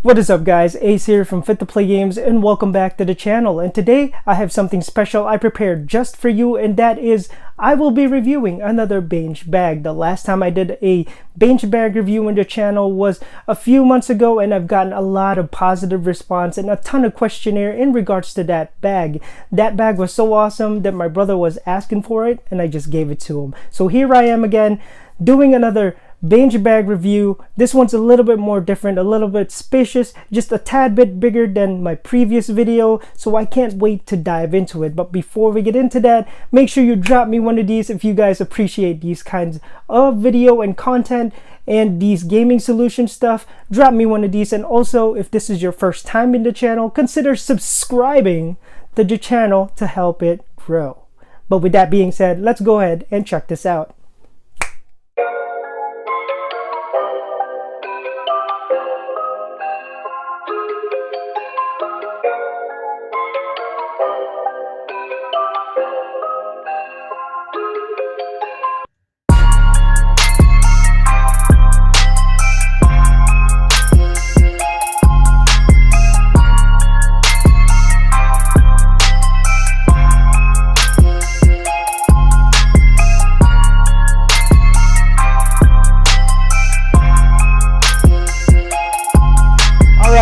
What is up guys, Ace here from Fit2playgames and welcome back to the channel. And today I have something special I prepared just for you, and that is I will be reviewing another Bange bag. The last time I did a Bange bag review on the channel was a few months ago, and I've gotten a lot of positive response and a ton of questionnaire in regards to that bag. That bag was so awesome that my brother was asking for it and I just gave it to him. So here I am again doing another Bange bag review. This one's a little bit more different, a little bit spacious, just a tad bit bigger than my previous video, so I can't wait to dive into it. But before we get into that, make sure you drop me one of these if you guys appreciate these kinds of video and content and these gaming solution stuff. Drop me one of these, and also if this is your first time in the channel, consider subscribing to the channel to help it grow. But with that being said, let's go ahead and check this out.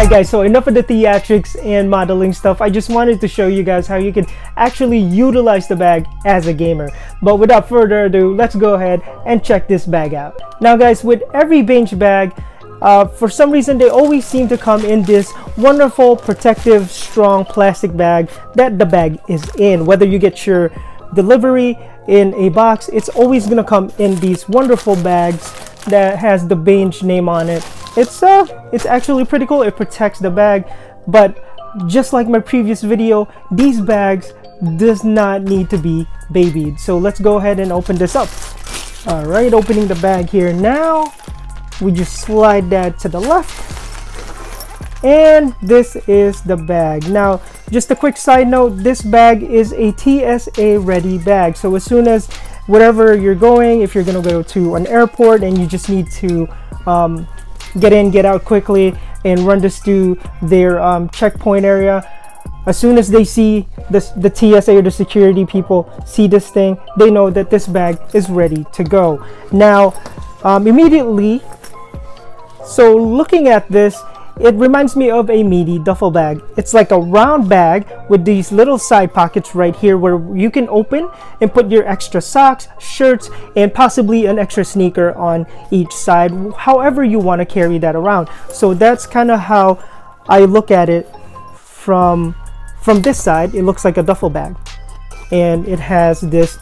Guys, so enough of the theatrics and modeling stuff. I just wanted to show you guys how you can actually utilize the bag as a gamer. But without further ado, let's go ahead and check this bag out. Now guys, with every Bange bag, for some reason they always seem to come in this wonderful, protective, strong plastic bag that the bag is in. Whether you get your delivery in a box, it's always gonna come in these wonderful bags that has the Bange name on it. It's actually pretty cool. It protects the bag, but just like my previous video, these bags does not need to be babied. So let's go ahead and open this up. All right, opening the bag here now. We just slide that to the left, and this is the bag. Now, just a quick side note, this bag is a Tsa Ready Bag. So as soon as wherever you're going, if you're gonna go to an airport and you just need to get in, get out quickly and run this through their checkpoint area, as soon as they see this, the TSA or the security people see this thing, they know that this bag is ready to go. Now immediately, so looking at this, it reminds me of a meaty duffel bag. It's like a round bag with these little side pockets right here where you can open and put your extra socks, shirts, and possibly an extra sneaker on each side, however you want to carry that around. So that's kind of how I look at it from this side. It looks like a duffel bag, and it has this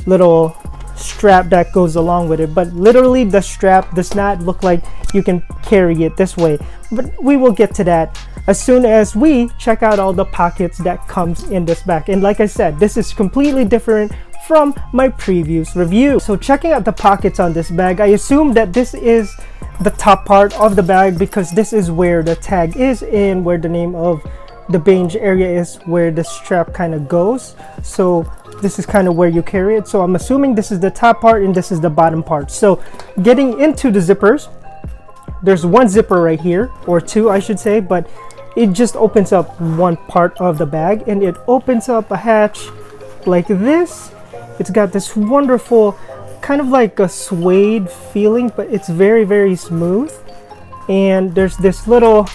little strap that goes along with it, but literally the strap does not look like you can carry it this way. But we will get to that as soon as we check out all the pockets that comes in this bag. And like I said, this is completely different from my previous review. So checking out the pockets on this bag, I assume that this is the top part of the bag because this is where the tag is and where the name of the Bange area is, where the strap kind of goes. So this is kind of where you carry it. So I'm assuming this is the top part and this is the bottom part. So getting into the zippers, there's one zipper right here, or two I should say, but it just opens up one part of the bag, and it opens up a hatch like this. It's got this wonderful kind of like a suede feeling, but it's very, very smooth. And there's this little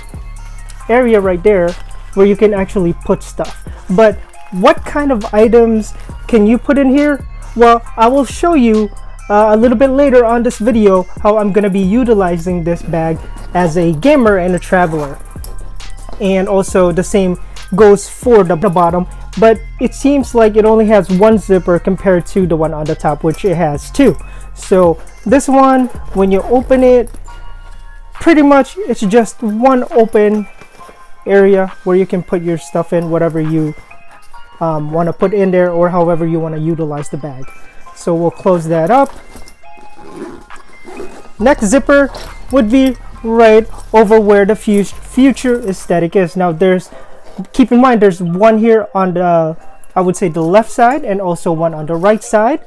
area right there where you can actually put stuff. But what kind of items can you put in here? Well, I will show you a little bit later on this video how I'm gonna be utilizing this bag as a gamer and a traveler. And also the same goes for the bottom, but it seems like it only has one zipper compared to the one on the top, which it has two. So this one, when you open it, pretty much it's just one open area where you can put your stuff in, whatever you want to put in there, or however you want to utilize the bag. So we'll close that up. Next zipper would be right over where the future aesthetic is. Now keep in mind there's one here on the, I would say, the left side, and also one on the right side,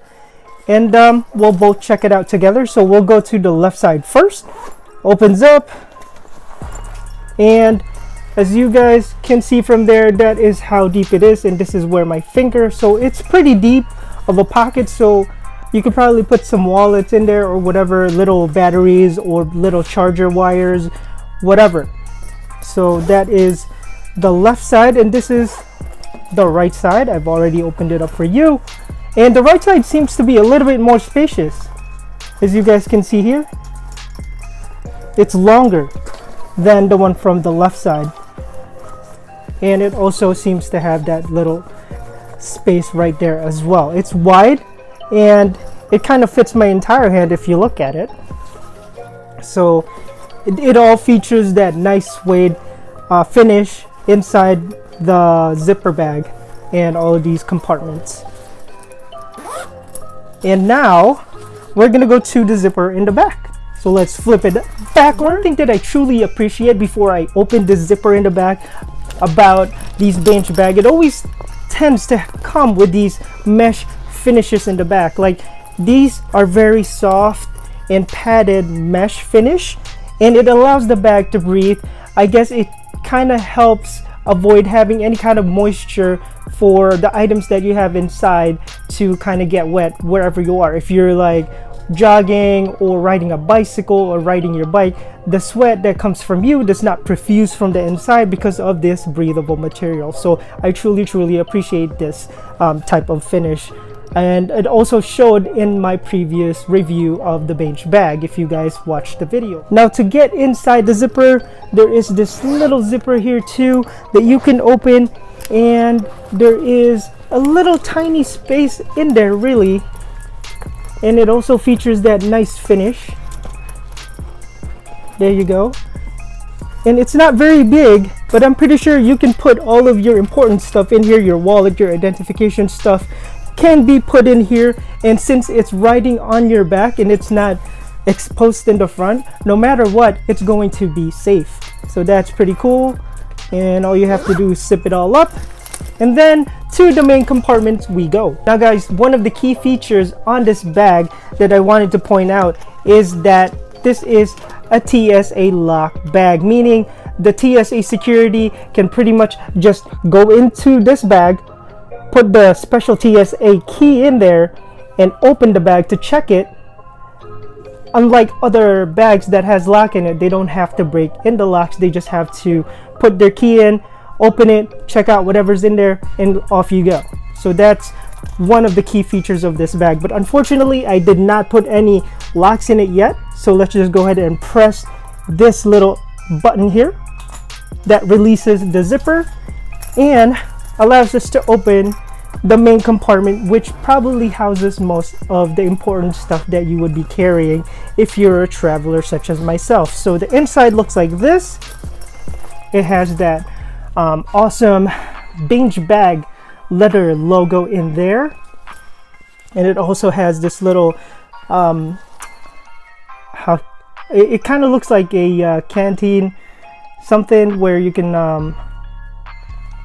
and we'll both check it out together. So we'll go to the left side first. Opens up, And as you guys can see from there, that is how deep it is, and this is where my finger, so it's pretty deep of a pocket. So you could probably put some wallets in there or whatever, little batteries or little charger wires, whatever. So that is the left side, and this is the right side. I've already opened it up for you, and the right side seems to be a little bit more spacious. As you guys can see here, it's longer than the one from the left side, and it also seems to have that little space right there as well. It's wide, and it kind of fits my entire hand if you look at it. So it all features that nice suede finish inside the zipper bag and all of these compartments. And now we're gonna go to the zipper in the back. So let's flip it backward. One thing that I truly appreciate before I open the zipper in the back about these Bange bag, it always tends to come with these mesh finishes in the back. Like, these are very soft and padded mesh finish, and it allows the bag to breathe. I guess it kind of helps avoid having any kind of moisture for the items that you have inside to kind of get wet wherever you are. If you're like jogging or riding a bicycle or riding your bike, the sweat that comes from you does not profuse from the inside because of this breathable material. So I truly appreciate this type of finish, and it also showed in my previous review of the Bange bag if you guys watched the video. Now, to get inside the zipper, there is this little zipper here too that you can open, and there is a little tiny space in there really, and it also features that nice finish. There you go. And it's not very big, but I'm pretty sure you can put all of your important stuff in here. Your wallet, your identification stuff can be put in here, and since it's riding on your back and it's not exposed in the front, no matter what, it's going to be safe. So that's pretty cool, and all you have to do is zip it all up, and then to the main compartment we go. Now guys, one of the key features on this bag that I wanted to point out is that this is a TSA lock bag, meaning the TSA security can pretty much just go into this bag, put the special TSA key in there, and open the bag to check it. Unlike other bags that has lock in it, they don't have to break in the locks. They just have to put their key in, open it, check out whatever's in there, and off you go. So that's one of the key features of this bag. But unfortunately, I did not put any locks in it yet. So let's just go ahead and press this little button here that releases the zipper and allows us to open the main compartment, which probably houses most of the important stuff that you would be carrying if you're a traveler such as myself. So the inside looks like this. It has that awesome Bange bag leather logo in there, and it also has this little it kind of looks like a canteen, something where you can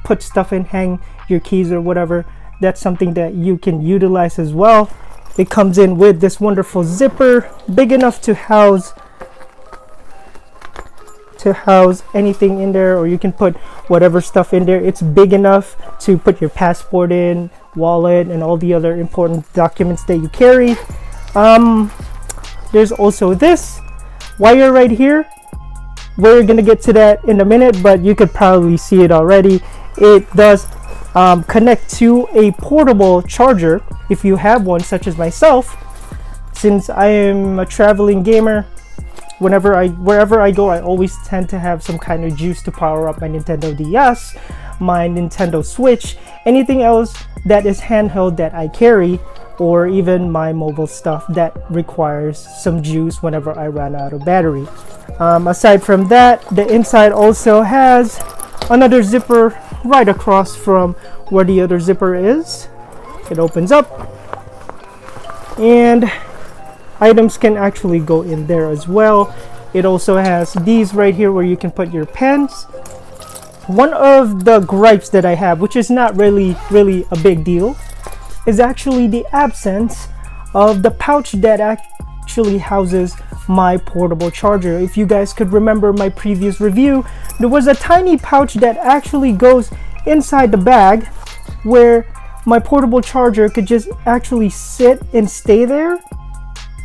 put stuff in, hang your keys or whatever. That's something that you can utilize as well. It comes in with this wonderful zipper, big enough to house anything in there, or you can put whatever stuff in there. It's big enough to put your passport in, wallet, and all the other important documents that you carry. There's also this wire right here. We're gonna get to that in a minute, but you could probably see it already. It does connect to a portable charger if you have one, such as myself. Since I am a traveling gamer, wherever I go, I always tend to have some kind of juice to power up my Nintendo DS, my Nintendo Switch, anything else that is handheld that I carry, or even my mobile stuff that requires some juice whenever I run out of battery. Aside from that, the inside also has another zipper right across from where the other zipper is. It opens up, and items can actually go in there as well. It also has these right here where you can put your pens. One of the gripes that I have, which is not really a big deal, is actually the absence of the pouch that actually houses my portable charger. If you guys could remember my previous review, there was a tiny pouch that actually goes inside the bag where my portable charger could just actually sit and stay there,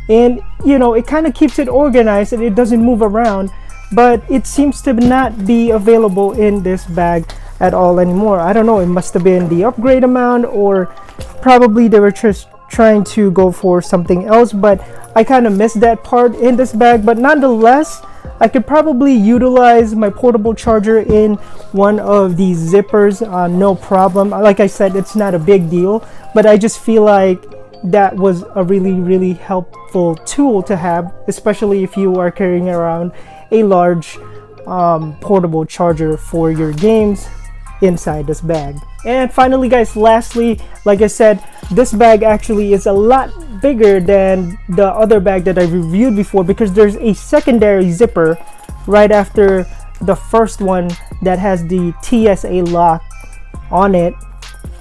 and you know, it kind of keeps it organized and it doesn't move around. But it seems to not be available in this bag at all anymore. I don't know, it must have been the upgrade amount, or probably they were just trying to go for something else, but I kind of missed that part in this bag. But nonetheless, I could probably utilize my portable charger in one of these zippers, no problem. Like I said, it's not a big deal, but I just feel like that was a really helpful tool to have, especially if you are carrying around a large portable charger for your games inside this bag. And finally guys, lastly, like I said, this bag actually is a lot bigger than the other bag that I reviewed before, because there's a secondary zipper right after the first one that has the TSA lock on it,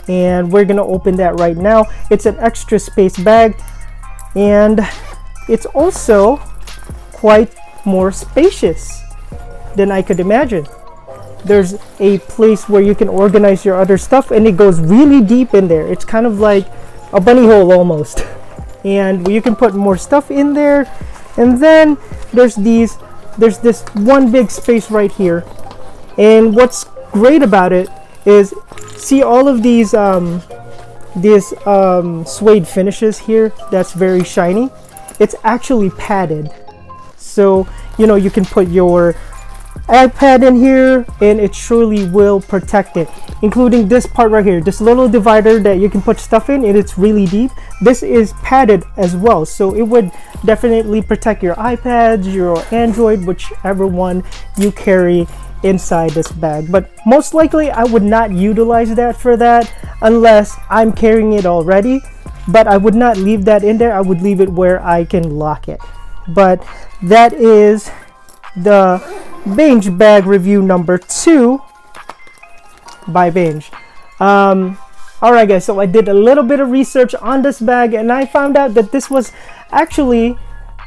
and we're gonna open that right now. It's an extra space bag, and it's also quite more spacious than I could imagine. There's a place where you can organize your other stuff, and it goes really deep in there. It's kind of like a bunny hole almost, and you can put more stuff in there. And then there's this one big space right here, and what's great about it is, see all of these suede finishes here that's very shiny. It's actually padded, so you know, you can put your iPad in here and it surely will protect it, including this part right here, this little divider that you can put stuff in, and it's really deep. This is padded as well, so it would definitely protect your iPads, your Android, whichever one you carry inside this bag. But most likely I would not utilize that for that unless I'm carrying it already, but I would not leave that in there. I would leave it where I can lock it. But that is the Bange bag review number 2 by Bange. Alright guys, so I did a little bit of research on this bag, and I found out that this was actually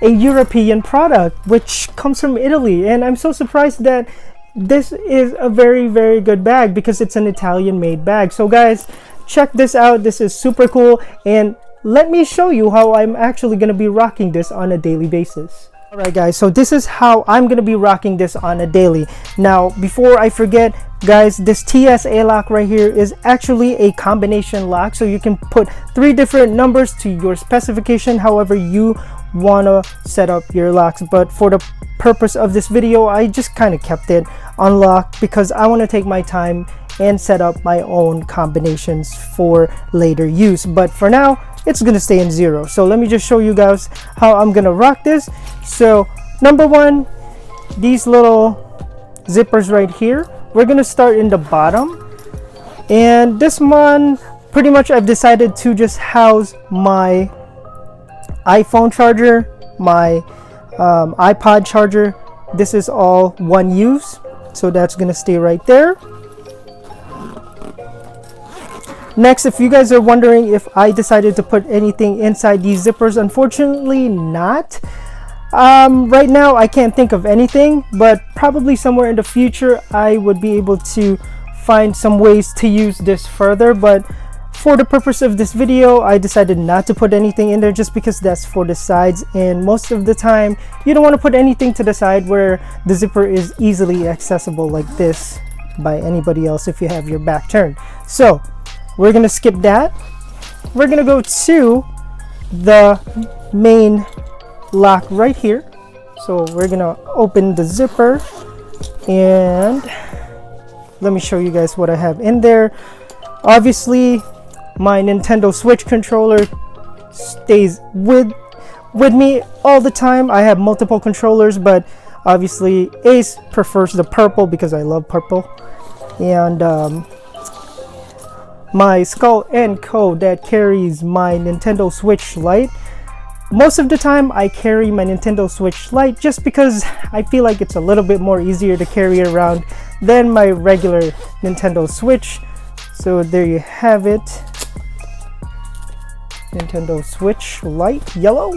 a European product which comes from Italy, and I'm so surprised that this is a very good bag, because it's an Italian made bag. So guys, check this out. This is super cool, and let me show you how I'm actually going to be rocking this on a daily basis. Alright guys, so this is how I'm going to be rocking this on a daily. Now, before I forget guys, this TSA lock right here is actually a combination lock, so you can put 3 different numbers to your specification, however you want to set up your locks. But for the purpose of this video, I just kind of kept it unlocked because I want to take my time and set up my own combinations for later use. But for now, it's gonna stay in 0. So let me just show you guys how I'm gonna rock this. So number 1, these little zippers right here, we're gonna start in the bottom, and this one pretty much I've decided to just house my iPhone charger, my iPod charger. This is all one use, so that's gonna stay right there. Next, if you guys are wondering if I decided to put anything inside these zippers, unfortunately not. Right now I can't think of anything, but probably somewhere in the future I would be able to find some ways to use this further. But for the purpose of this video, I decided not to put anything in there, just because that's for the sides, and most of the time you don't want to put anything to the side where the zipper is easily accessible like this by anybody else if you have your back turned. So we're gonna skip that. We're gonna go to the main lock right here. So we're gonna open the zipper, and let me show you guys what I have in there. Obviously my Nintendo Switch controller stays with me all the time. I have multiple controllers, but obviously Ace prefers the purple because I love purple. And my Skull & Co that carries my Nintendo Switch Lite. Most of the time I carry my Nintendo Switch Lite just because I feel like it's a little bit more easier to carry around than my regular Nintendo Switch. So there you have it, Nintendo Switch Lite yellow.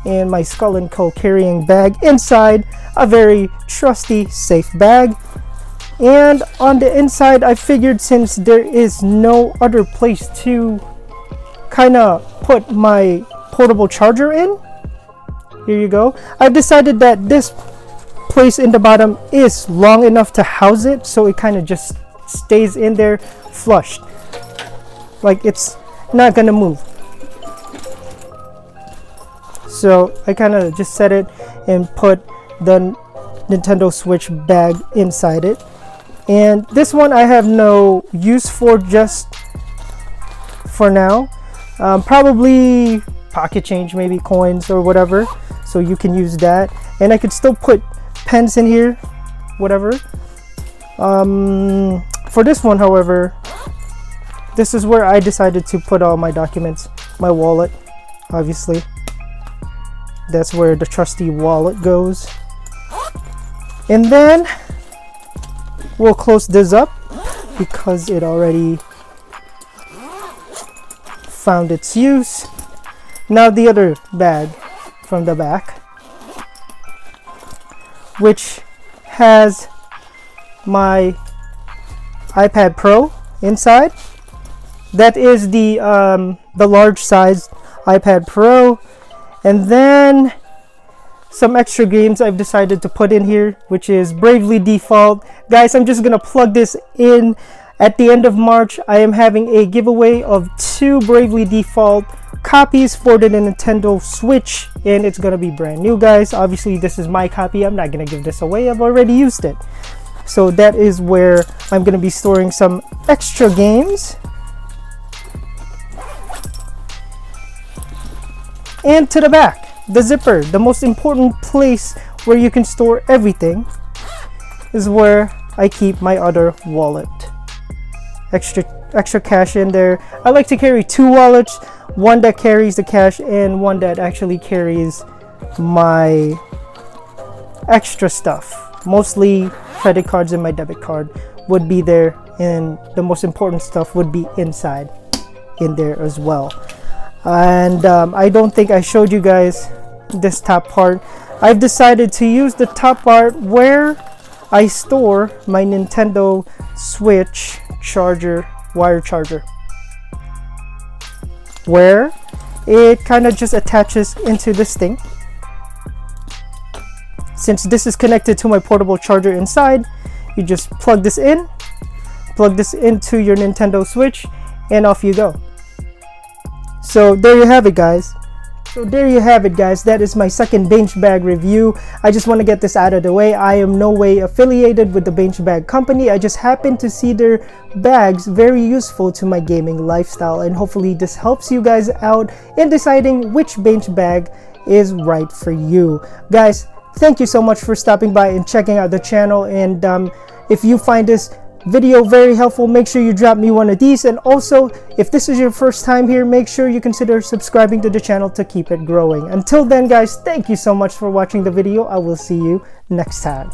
and my Skull & Co carrying bag inside, a very trusty, safe bag. And on the inside, I figured since there is no other place to kind of put my portable charger in, here you go, I've decided that this place in the bottom is long enough to house it, so it kind of just stays in there flushed, like it's not gonna move. So I kind of just set it and put the Nintendo Switch bag inside it. And this one I have no use for just for now. Probably pocket change, maybe coins or whatever, so you can use that. And I could still put pens in here, whatever. For this one, however, this is where I decided to put all my documents. My wallet, obviously. That's where the trusty wallet goes. And then we'll close this up because it already found its use. Now the other bag from the back, which has my iPad Pro inside. That is the large size iPad Pro. And then some extra games I've decided to put in here, which is Bravely Default. Guys, I'm just gonna plug this in. At the end of March, I am having a giveaway of 2 Bravely Default copies for the Nintendo Switch, and it's gonna be brand new, guys. Obviously, this is my copy. I'm not gonna give this away. I've already used it. So that is where I'm gonna be storing some extra games. And to the back, the zipper, the most important place where you can store everything, is where I keep my other wallet. Extra cash in there. I like to carry 2 wallets, one that carries the cash and one that actually carries my extra stuff. Mostly credit cards and my debit card would be there, and the most important stuff would be inside in there as well. And I don't think I showed you guys this top part. I've decided to use the top part where I store my Nintendo Switch charger, wire charger, where it kind of just attaches into this thing. Since this is connected to my portable charger inside, you just plug this into your Nintendo Switch, and off you go. So there you have it, guys. That is my second Bange bag review. I just want to get this out of the way. I am no way affiliated with the Bange bag company. I just happen to see their bags very useful to my gaming lifestyle, and hopefully this helps you guys out in deciding which Bange bag is right for you. Guys, thank you so much for stopping by and checking out the channel. And if you find this video very helpful, make sure you drop me one of these. And also, if this is your first time here, make sure you consider subscribing to the channel to keep it growing. Until then, guys, thank you so much for watching the video. I will see you next time.